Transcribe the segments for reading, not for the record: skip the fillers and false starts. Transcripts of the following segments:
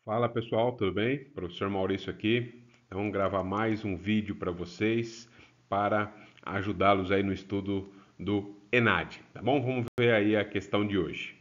Fala pessoal, tudo bem? Professor Maurício aqui. Vamos gravar mais um vídeo para vocês para ajudá-los aí no estudo do ENAD, tá bom? Vamos ver aí a questão de hoje.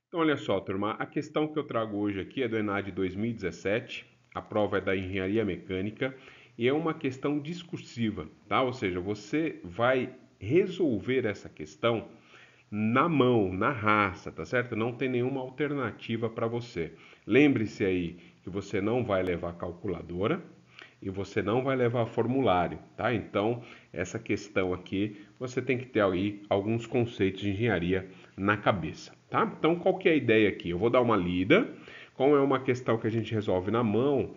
Então olha só, turma, a questão que eu trago hoje aqui é do ENAD 2017, a prova é da Engenharia Mecânica e é uma questão discursiva, tá? Ou seja, você vai resolver essa questão na mão, na raça, tá certo? Não tem nenhuma alternativa para você. Lembre-se aí que você não vai levar calculadora e você não vai levar formulário, tá? Então, essa questão aqui, você tem que ter aí alguns conceitos de engenharia na cabeça, tá? Então, qual que é a ideia aqui? Eu vou dar uma lida, como é uma questão que a gente resolve na mão,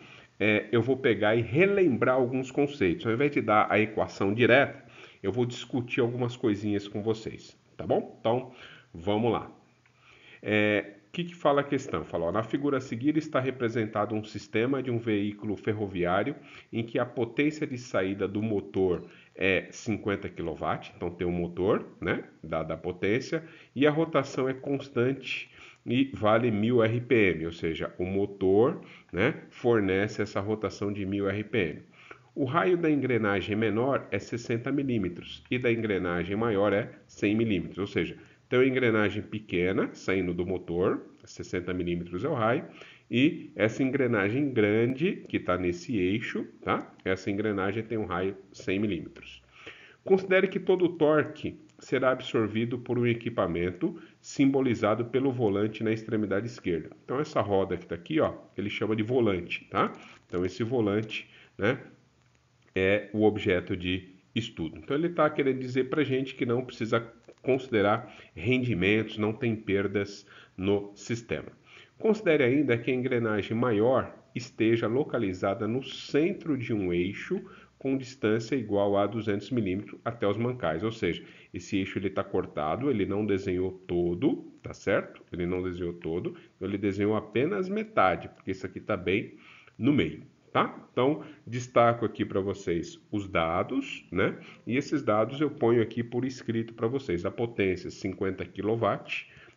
eu vou pegar e relembrar alguns conceitos. Ao invés de dar a equação direta, eu vou discutir algumas coisinhas com vocês, tá bom? Então, vamos lá. O que fala a questão? Fala, ó, na figura a seguir está representado um sistema de um veículo ferroviário em que a potência de saída do motor é 50 kW, então tem um motor, né, da potência, e a rotação é constante e vale 1000 RPM, ou seja, o motor, né, fornece essa rotação de 1000 RPM. O raio da engrenagem menor é 60 milímetros e da engrenagem maior é 100 milímetros, ou seja, tem uma engrenagem pequena saindo do motor, 60 milímetros é o raio, e essa engrenagem grande que está nesse eixo, tá? Essa engrenagem tem um raio 100 milímetros. Considere que todo o torque será absorvido por um equipamento simbolizado pelo volante na extremidade esquerda. Então essa roda que está aqui, ó, ele chama de volante, tá? Então esse volante, né, é o objeto de estudo. Então ele está querendo dizer para a gente que não precisa considerar rendimentos, não tem perdas no sistema. Considere ainda que a engrenagem maior esteja localizada no centro de um eixo com distância igual a 200 milímetros até os mancais, ou seja, esse eixo ele está cortado, ele não desenhou todo, tá certo? Ele não desenhou todo, ele desenhou apenas metade, porque isso aqui está bem no meio. Tá? Então, destaco aqui para vocês os dados, né? E esses dados eu ponho aqui por escrito para vocês. A potência 50 kW,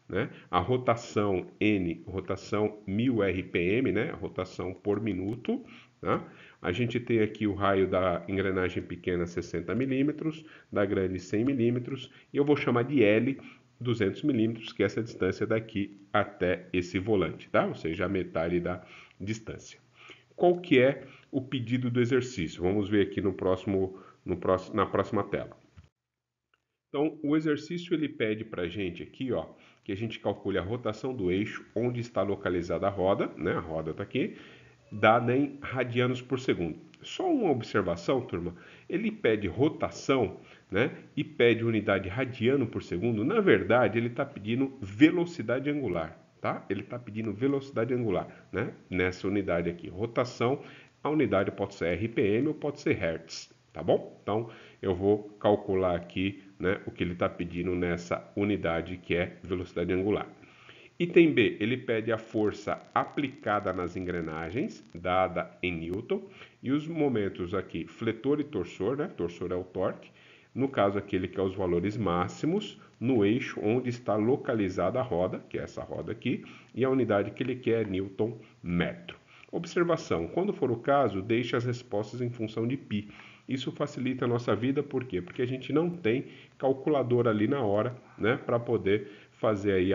né? A rotação N, rotação 1000 RPM, né? A rotação por minuto, tá? A gente tem aqui o raio da engrenagem pequena 60 milímetros, da grande 100 milímetros, e eu vou chamar de L 200 milímetros, que é essa distância daqui até esse volante, tá? Ou seja, a metade da distância. Qual que é o pedido do exercício? Vamos ver aqui na próxima tela. Então, o exercício ele pede para a gente aqui, ó, que a gente calcule a rotação do eixo, onde está localizada a roda, né? A roda está aqui, dada em radianos por segundo. Só uma observação, turma, ele pede rotação, né? E pede unidade radiano por segundo. Na verdade, ele está pedindo velocidade angular, tá? Ele está pedindo velocidade angular, né? Nessa unidade aqui, rotação, a unidade pode ser RPM ou pode ser Hertz, tá bom? Então, eu vou calcular aqui, né, o que ele está pedindo nessa unidade que é velocidade angular. Item B, ele pede a força aplicada nas engrenagens, dada em Newton, e os momentos aqui, fletor e torsor, né? Torsor é o torque. No caso aqui, ele quer os valores máximos no eixo onde está localizada a roda, que é essa roda aqui, e a unidade que ele quer é Newton metro. Observação, quando for o caso, deixe as respostas em função de π. Isso facilita a nossa vida, por quê? Porque a gente não tem calculadora ali na hora, né, para poder fazer aí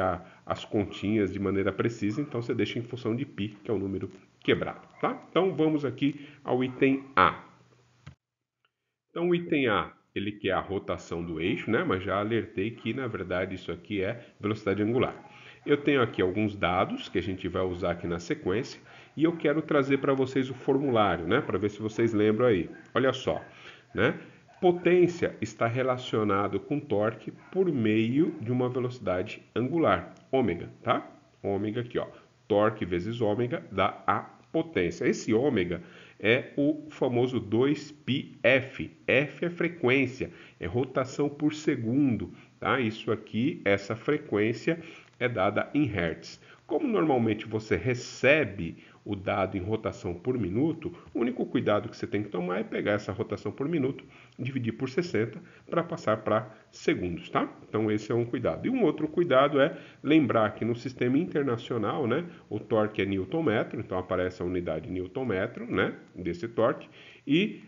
as continhas de maneira precisa, então você deixa em função de π, que é o número quebrado, tá? Então vamos aqui ao item A. Então o item A, ele quer a rotação do eixo, né? Mas já alertei que na verdade isso aqui é velocidade angular. Eu tenho aqui alguns dados que a gente vai usar aqui na sequência e eu quero trazer para vocês o formulário, né? Para ver se vocês lembram aí. Olha só, né? Potência está relacionado com torque por meio de uma velocidade angular, ômega, tá? Ômega aqui, ó. Torque vezes ômega dá a potência. Esse ômega é o famoso 2πf. F é frequência, é rotação por segundo, tá? Isso aqui, essa frequência é dada em hertz. Como normalmente você recebe o dado em rotação por minuto, o único cuidado que você tem que tomar é pegar essa rotação por minuto, dividir por 60 para passar para segundos, tá? Então esse é um cuidado. E um outro cuidado é lembrar que no sistema internacional, né, o torque é newton-metro, então aparece a unidade newton-metro, né, desse torque, e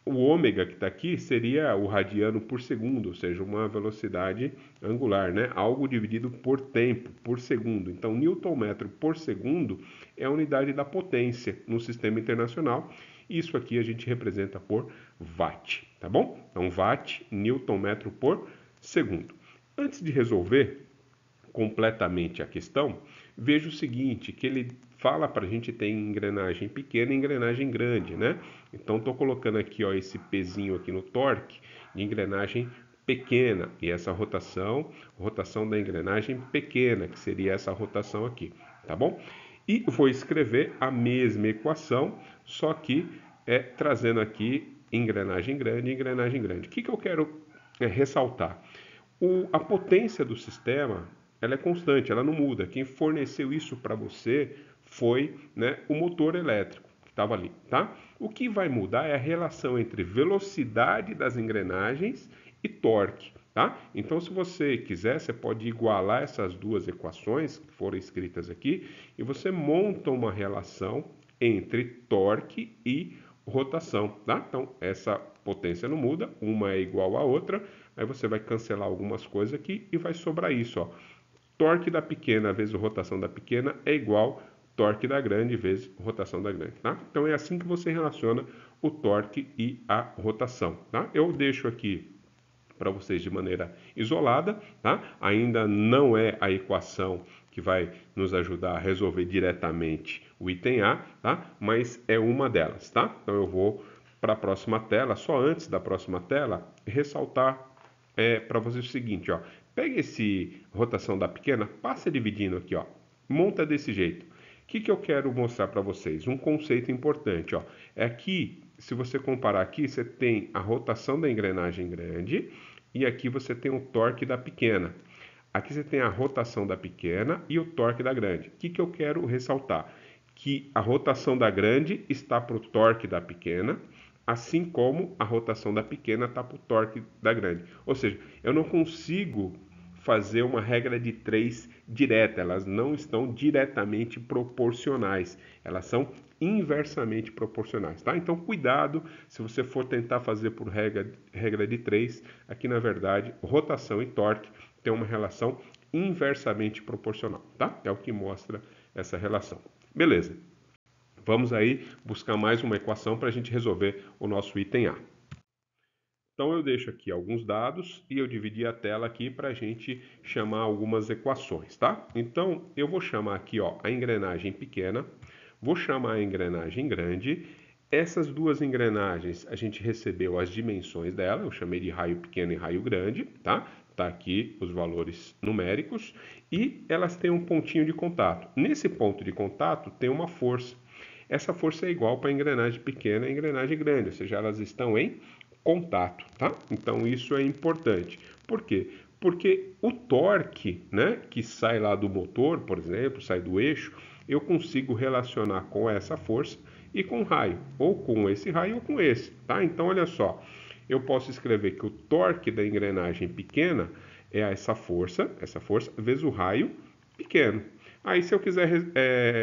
o ômega que está aqui seria o radiano por segundo, ou seja, uma velocidade angular, né? Algo dividido por tempo, por segundo. Então, newton-metro por segundo é a unidade da potência no sistema internacional. Isso aqui a gente representa por watt, tá bom? Então, watt, newton-metro por segundo. Antes de resolver completamente a questão, veja o seguinte, que ele fala para a gente ter engrenagem pequena e engrenagem grande, né? Então, estou colocando aqui, ó, esse pezinho aqui no torque de engrenagem pequena e essa rotação da engrenagem pequena, que seria essa rotação aqui, tá bom? E vou escrever a mesma equação, só que trazendo aqui engrenagem grande e engrenagem grande. O que eu quero ressaltar? A potência do sistema ela é constante, ela não muda. Quem forneceu isso para você foi, né, o motor elétrico que estava ali, tá? O que vai mudar é a relação entre velocidade das engrenagens e torque, tá? Então, se você quiser, você pode igualar essas duas equações que foram escritas aqui e você monta uma relação entre torque e rotação, tá? Então, essa potência não muda, uma é igual à outra, aí você vai cancelar algumas coisas aqui e vai sobrar isso, ó. Torque da pequena vezes rotação da pequena é igual torque da grande vezes rotação da grande, tá? Então é assim que você relaciona o torque e a rotação, tá? Eu deixo aqui para vocês de maneira isolada, tá? Ainda não é a equação que vai nos ajudar a resolver diretamente o item A, tá? Mas é uma delas, tá? Então eu vou para a próxima tela, só antes da próxima tela, ressaltar para vocês o seguinte, ó. Pega esse rotação da pequena, passa dividindo aqui, ó. Monta desse jeito. O que eu quero mostrar para vocês? Um conceito importante, ó. É aqui, se você comparar aqui, você tem a rotação da engrenagem grande e aqui você tem o torque da pequena. Aqui você tem a rotação da pequena e o torque da grande. O que eu quero ressaltar? Que a rotação da grande está para o torque da pequena, assim como a rotação da pequena está para o torque da grande. Ou seja, eu não consigo fazer uma regra de 3 direta, elas não estão diretamente proporcionais, elas são inversamente proporcionais, tá? Então, cuidado se você for tentar fazer por regra de 3, aqui na verdade, rotação e torque têm uma relação inversamente proporcional, tá? É o que mostra essa relação. Beleza. Vamos aí buscar mais uma equação para a gente resolver o nosso item A. Então eu deixo aqui alguns dados e eu dividi a tela aqui para a gente chamar algumas equações, tá? Então eu vou chamar aqui, ó, a engrenagem pequena, vou chamar a engrenagem grande. Essas duas engrenagens a gente recebeu as dimensões dela, eu chamei de raio pequeno e raio grande, tá? Tá aqui os valores numéricos e elas têm um pontinho de contato. Nesse ponto de contato tem uma força. Essa força é igual para a engrenagem pequena e a engrenagem grande, ou seja, elas estão em contato, tá? Então isso é importante. Por quê? Porque o torque, né, que sai lá do motor, por exemplo, sai do eixo, eu consigo relacionar com essa força e com o raio, ou com esse raio ou com esse, tá? Então olha só, eu posso escrever que o torque da engrenagem pequena é essa força vezes o raio pequeno. Aí se eu quiser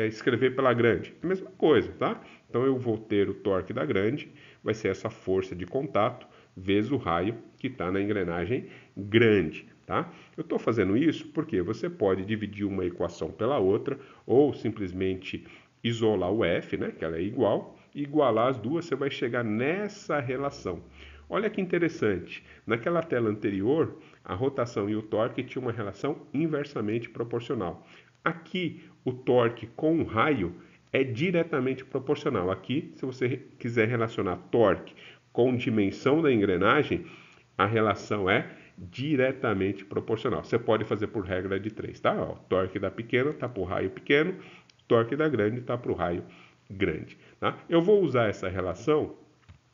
escrever pela grande, é a mesma coisa, tá? Então eu vou ter o torque da grande, vai ser essa força de contato vezes o raio que está na engrenagem grande, tá? Eu estou fazendo isso porque você pode dividir uma equação pela outra ou simplesmente isolar o F, né, que ela é igual, e igualar as duas, você vai chegar nessa relação. Olha que interessante, naquela tela anterior, a rotação e o torque tinham uma relação inversamente proporcional. Aqui, o torque com o raio é diretamente proporcional. Aqui, se você quiser relacionar torque com dimensão da engrenagem, a relação é diretamente proporcional. Você pode fazer por regra de 3, tá? Ó, torque da pequena está para o raio pequeno, torque da grande está para o raio grande, tá? Eu vou usar essa relação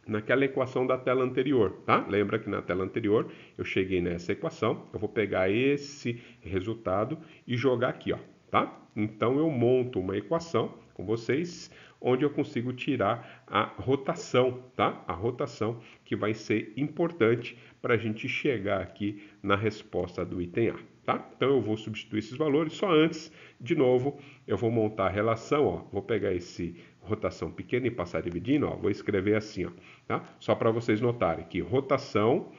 naquela equação da tela anterior, tá? Lembra que na tela anterior eu cheguei nessa equação, eu vou pegar esse resultado e jogar aqui, ó. tá? Então eu monto uma equação com vocês, onde eu consigo tirar a rotação, tá? A rotação que vai ser importante para a gente chegar aqui na resposta do item A, tá? Então eu vou substituir esses valores, só antes, de novo, eu vou montar a relação, ó, vou pegar esse rotação pequena e passar dividindo, ó, vou escrever assim, ó, tá? Só para vocês notarem que rotação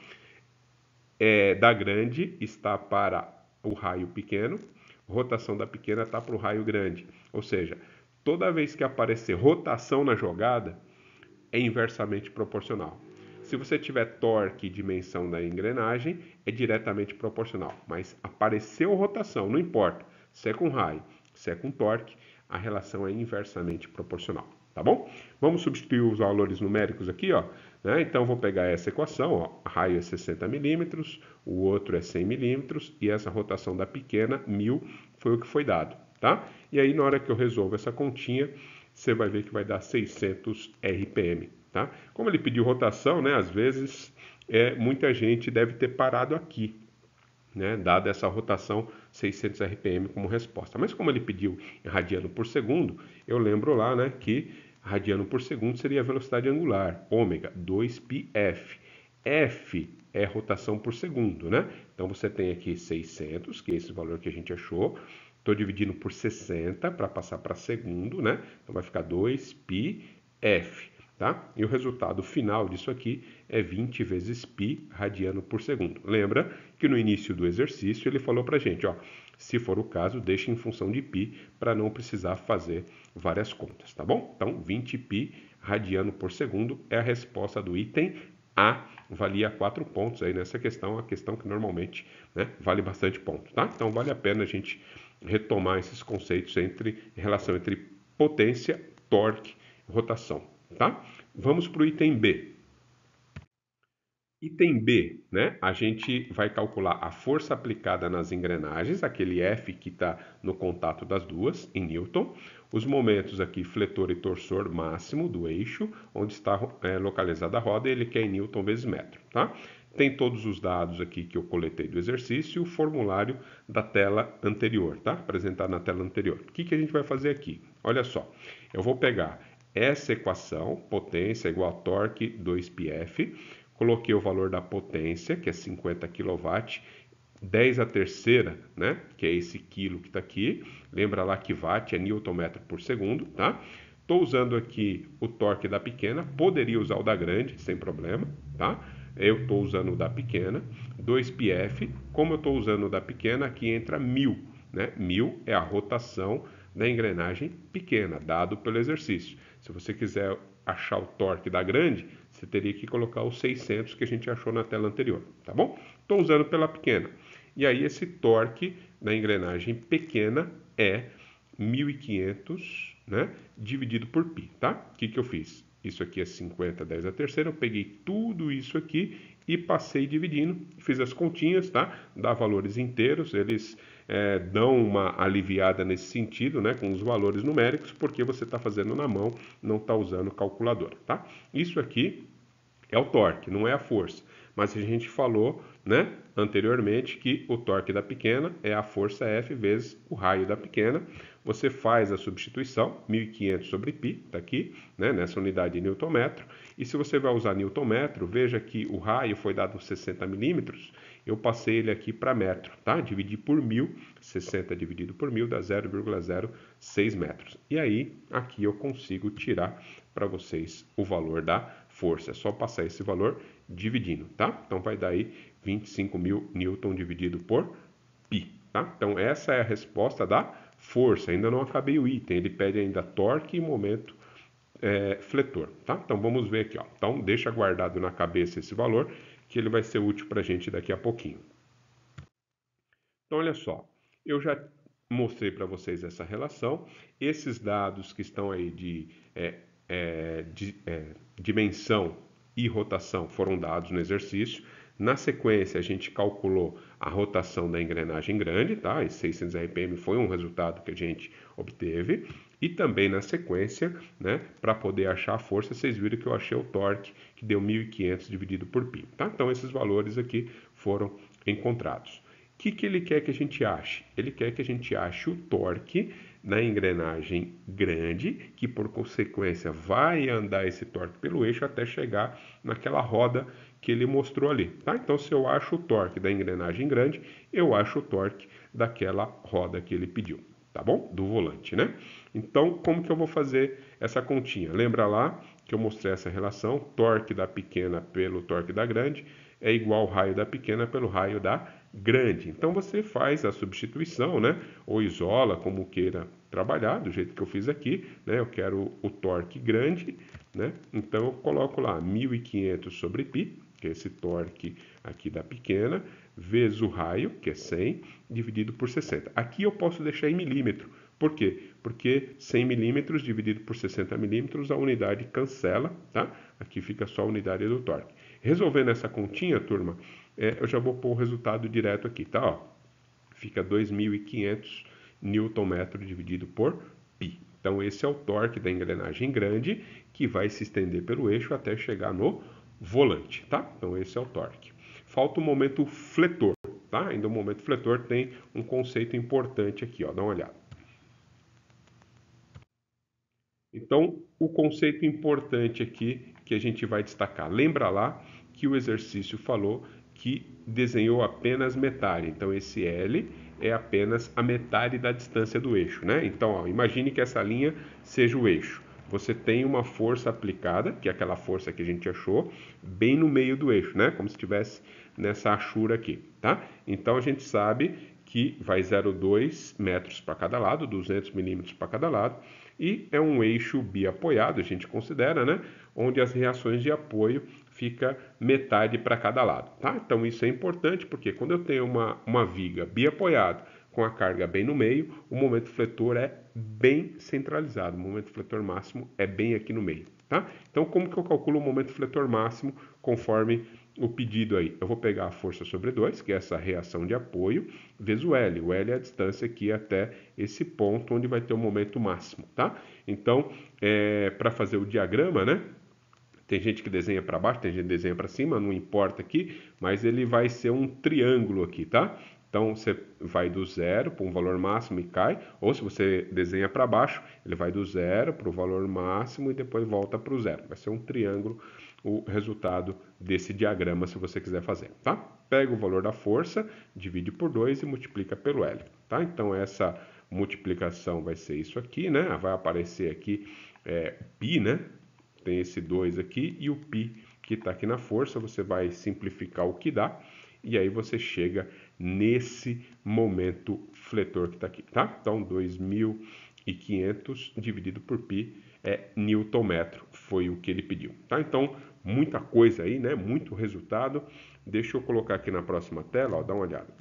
da grande está para o raio pequeno, rotação da pequena está para o raio grande. Ou seja, toda vez que aparecer rotação na jogada, é inversamente proporcional. Se você tiver torque e dimensão da engrenagem, é diretamente proporcional. Mas apareceu rotação, não importa se é com raio, se é com torque, a relação é inversamente proporcional. Tá bom? Vamos substituir os valores numéricos aqui, ó. Né? Então, vou pegar essa equação, ó. Raio é 60 milímetros, o outro é 100 milímetros, e essa rotação da pequena, 1000, foi o que foi dado, tá? E aí, na hora que eu resolvo essa continha, você vai ver que vai dar 600 RPM, tá? Como ele pediu rotação, né? Às vezes, muita gente deve ter parado aqui, né, dada essa rotação 600 RPM como resposta. Mas como ele pediu em radiano por segundo, eu lembro lá, né, que radiano por segundo seria a velocidade angular, ômega, 2πf. F é rotação por segundo, né? Então você tem aqui 600, que é esse valor que a gente achou. Estou dividindo por 60 para passar para segundo, né? Então vai ficar 2πf. Tá? E o resultado final disso aqui é 20 vezes π radiano por segundo. Lembra que no início do exercício ele falou para a gente, ó, se for o caso, deixe em função de π para não precisar fazer várias contas, tá bom? Então, 20 π radiano por segundo é a resposta do item A. Valia 4 pontos aí nessa questão, a questão que normalmente, né, vale bastante ponto, tá? Então, vale a pena a gente retomar esses conceitos em relação entre potência, torque e rotação. Tá? Vamos para o item B. Item B, né? A gente vai calcular a força aplicada nas engrenagens, aquele F que está no contato das duas, em Newton. Os momentos aqui, fletor e torsor máximo do eixo, onde está localizada a roda, ele quer em Newton vezes metro, tá? Tem todos os dados aqui que eu coletei do exercício e o formulário da tela anterior, tá? Apresentado na tela anterior. O que a gente vai fazer aqui? Olha só, eu vou pegar essa equação, potência igual a torque 2πf, coloquei o valor da potência, que é 50 kW, 10 a terceira, né, que é esse quilo que está aqui, lembra lá que watt é Nm por segundo, tá? Estou usando aqui o torque da pequena, poderia usar o da grande, sem problema, tá? Eu estou usando o da pequena, 2πf, como eu estou usando o da pequena, aqui entra 1000, né? 1000 é a rotação da engrenagem pequena, dado pelo exercício. Se você quiser achar o torque da grande, você teria que colocar os 600 que a gente achou na tela anterior, tá bom? Estou usando pela pequena. E aí esse torque da engrenagem pequena é 1.500, né, dividido por π, tá? O que eu fiz? Isso aqui é 50, 10 a terceira, eu peguei tudo isso aqui e passei dividindo, fiz as continhas, tá? Dá valores inteiros, eles dão uma aliviada nesse sentido, né? Com os valores numéricos, porque você está fazendo na mão, não está usando calculadora, tá? Isso aqui é o torque, não é a força. Mas a gente falou, né, anteriormente que o torque da pequena é a força F vezes o raio da pequena. Você faz a substituição, 1.500 sobre π, está aqui, né, nessa unidade de newton-metro. E se você vai usar newton-metro, veja que o raio foi dado 60 milímetros, eu passei ele aqui para metro, tá? Dividi por 1000, 60 dividido por 1000 dá 0,06 metros. E aí, aqui eu consigo tirar para vocês o valor da força. É só passar esse valor dividindo, tá? Então vai dar aí 25.000 newton dividido por π, tá? Então essa é a resposta da força. Ainda não acabei o item, ele pede ainda torque e momento fletor, tá? Então vamos ver aqui, ó. Então deixa guardado na cabeça esse valor, que ele vai ser útil para a gente daqui a pouquinho. Então olha só, eu já mostrei para vocês essa relação. Esses dados que estão aí de dimensão e rotação foram dados no exercício. Na sequência, a gente calculou a rotação da engrenagem grande, tá? E 600 RPM foi um resultado que a gente obteve. E também na sequência, né, para poder achar a força, vocês viram que eu achei o torque, que deu 1.500 dividido por π, tá? Então, esses valores aqui foram encontrados. que ele quer que a gente ache? Ele quer que a gente ache o torque na engrenagem grande, que por consequência vai andar esse torque pelo eixo até chegar naquela roda que ele mostrou ali, tá? Então, se eu acho o torque da engrenagem grande, eu acho o torque daquela roda que ele pediu, tá bom? Do volante, né? Então, como que eu vou fazer essa continha? Lembra lá que eu mostrei essa relação, torque da pequena pelo torque da grande é igual ao raio da pequena pelo raio da grande. Então você faz a substituição, né? Ou isola, como queira trabalhar, do jeito que eu fiz aqui, né? Eu quero o torque grande, né? Então eu coloco lá 1500 sobre π, que é esse torque aqui da pequena, vezes o raio, que é 100, dividido por 60. Aqui eu posso deixar em milímetro. Por quê? Porque 100 milímetros dividido por 60 milímetros, a unidade cancela, tá? Aqui fica só a unidade do torque. Resolvendo essa continha, turma, eu já vou pôr o resultado direto aqui, tá? Ó, fica 2.500 Nm dividido por π. Então, esse é o torque da engrenagem grande que vai se estender pelo eixo até chegar no volante, tá? Então, esse é o torque. Falta o momento fletor, tá? Ainda o momento fletor tem um conceito importante aqui, ó, dá uma olhada. Então, o conceito importante aqui que a gente vai destacar. Lembra lá que o exercício falou que desenhou apenas metade. Então, esse L é apenas a metade da distância do eixo, né? Então, ó, imagine que essa linha seja o eixo. Você tem uma força aplicada, que é aquela força que a gente achou, bem no meio do eixo, né? Como se estivesse nessa achura aqui, tá? Então, a gente sabe que vai 0,2 metros para cada lado, 200 milímetros para cada lado, e é um eixo biapoiado, a gente considera, né? Onde as reações de apoio fica metade para cada lado, tá? Então isso é importante porque quando eu tenho uma viga biapoiada com a carga bem no meio, o momento fletor é bem centralizado, o momento fletor máximo é bem aqui no meio, tá? Então como que eu calculo o momento fletor máximo conforme o pedido aí? Eu vou pegar a força sobre 2, que é essa reação de apoio, vezes o L. O L é a distância aqui até esse ponto onde vai ter o momento máximo, tá? Então, para fazer o diagrama, né? Tem gente que desenha para baixo, tem gente que desenha para cima, não importa aqui, mas ele vai ser um triângulo aqui, tá? Então você vai do zero para um valor máximo e cai, ou se você desenha para baixo, ele vai do zero para o valor máximo e depois volta para o zero. Vai ser um triângulo o resultado desse diagrama se você quiser fazer, tá? Pega o valor da força, divide por 2 e multiplica pelo L, tá? Então essa multiplicação vai ser isso aqui, né? Vai aparecer aqui π, né? Tem esse 2 aqui e o π que está aqui na força, você vai simplificar o que dá e aí você chega nesse momento fletor que está aqui, tá? Então, 2.500 dividido por π é Nm, foi o que ele pediu, tá? Então, muita coisa aí, né? Muito resultado. Deixa eu colocar aqui na próxima tela, ó, dá uma olhada.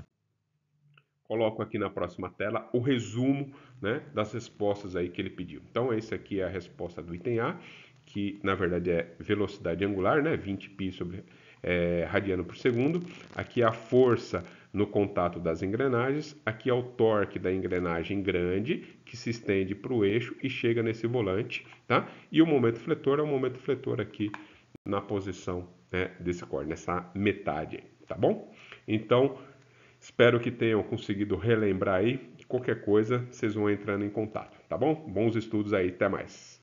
Coloco aqui na próxima tela o resumo, né, das respostas aí que ele pediu. Então, esse aqui é a resposta do item A, que na verdade é velocidade angular, né, 20 π sobre radiano por segundo. Aqui é a força no contato das engrenagens. Aqui é o torque da engrenagem grande, que se estende para o eixo e chega nesse volante, tá? E o momento fletor é o momento fletor aqui na posição, né, desse core, nessa metade, tá bom? Então, espero que tenham conseguido relembrar aí. Qualquer coisa, vocês vão entrando em contato, tá bom? Bons estudos aí, até mais.